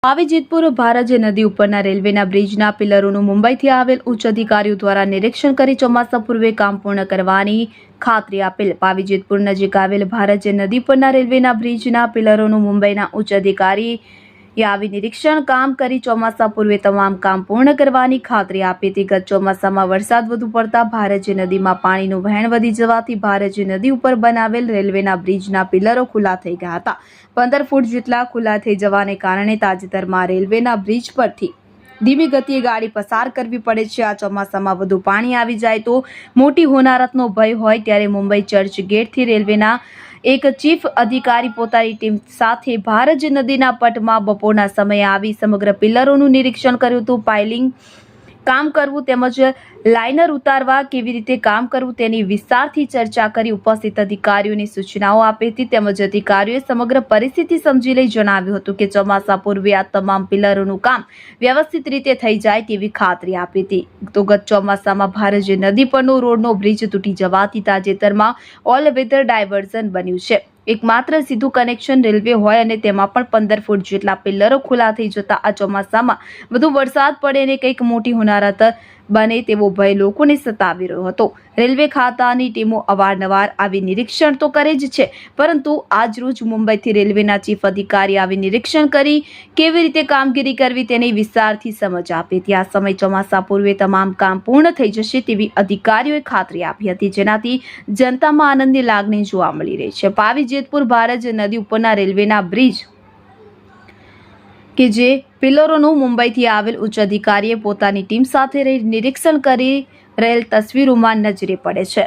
પાવી જેતપુર ભારજ નદી ઉપરના રેલવેના બ્રિજના પિલરોનું મુંબઈથી આવેલ ઉચ્ચ અધિકારીઓ દ્વારા નિરીક્ષણ કરી ચોમાસા પૂર્વે કામ પૂર્ણ કરવાની ખાતરી આપેલ। પાવી જેતપુર નજીક આવેલ ભારજ નદી પરના રેલવેના બ્રિજના પિલરોનું મુંબઈના ઉચ્ચ અધિકારી આવી નિરીક્ષણ કામ કરી ચોમાસા પૂર્વે તમામ કામ પૂર્ણ કરવાની ખાતરી આપી હતી। ગત ચોમાસામાં વરસાદ વધુ પડતા ભારજ નદીમાં પાણીનું વહેણ વધી જવાથી ભારજ નદી ઉપર બનાવેલ રેલવેના બ્રિજના પિલરો ખુલ્લા થઈ ગયા હતા। 15 ફૂટ જેટલા ખુલ્લા થઈ જવાને કારણે તાજેતરમાં રેલવેના બ્રિજ પરથી ધીમી ગતિએ ગાડી પસાર કરવી પડે છે। આ ચોમાસામાં વધુ પાણી આવી જાય તો મોટી હોનારતનો ભય હોય ત્યારે મુંબઈ ચર્ચ ગેટથી રેલવેના એક ચીફ અધિકારી પોતાની ટીમ સાથે ભારજ નદીના પટમાં બપોરના સમયે આવી સમગ્ર પિલરોનું નિરીક્ષણ કર્યું હતું। પાઇલિંગ કામ કરવું તેમજ લાઇનર ઉતારવા કેવી રીતે કામ કરવું તેની વિસ્તારથી ચર્ચા કરી ઉપસ્થિત અધિકારીઓને સૂચનાઓ આપી હતી તેમજ અધિકારીઓએ સમગ્ર પરિસ્થિતિ સમજી લઈ જણાવ્યું હતું કે ચોમાસા પૂર્વે આ તમામ પિલરોનું કામ વ્યવસ્થિત રીતે થઈ જાય તેવી ખાતરી આપી હતી। તો ગત ચોમાસામાં ભારજ નદી પરનો રોડનો બ્રિજ તૂટી જવાથી તાજેતરમાં ઓલ વેધર ડાયવર્ઝન બન્યું છે। એકમાત્ર સીધું કનેક્શન રેલવે હોય અને તેમાં પણ 15 ફૂટ જેટલા પિલરો ખુલ્લા થઈ જતા આ ચોમાસામાં વધુ વરસાદ પડે અને કંઈક મોટી હોનારત બને તેવો ભય લોકોને સતાવી રહ્યો હતો। રેલવે ખાતાની ટીમો અવારનવાર આવી નિરીક્ષણ તો કરે જ છે પરંતુ આજરોજ મુંબઈથી રેલવેના ચીફ અધિકારી આવી નિરીક્ષણ કરી કેવી રીતે કામગીરી કરવી તેની વિસ્તારથી સમજ આપી હતી। આ સમય ચોમાસા પૂર્વે તમામ કામ પૂર્ણ થઈ જશે તેવી અધિકારીઓએ ખાતરી આપી હતી જેનાથી જનતામાં આનંદની લાગણી જોવા મળી રહી છે। પાવી જેતપુર ભારજ નદી ઉપરના રેલવેના બ્રિજ કે જે પિલરોનું મુંબઈથી આવેલ ઉચ્ચ અધિકારીએ પોતાની ટીમ સાથે રહી નિરીક્ષણ કરી રહેલ તસવીરોમાં નજરે પડે છે।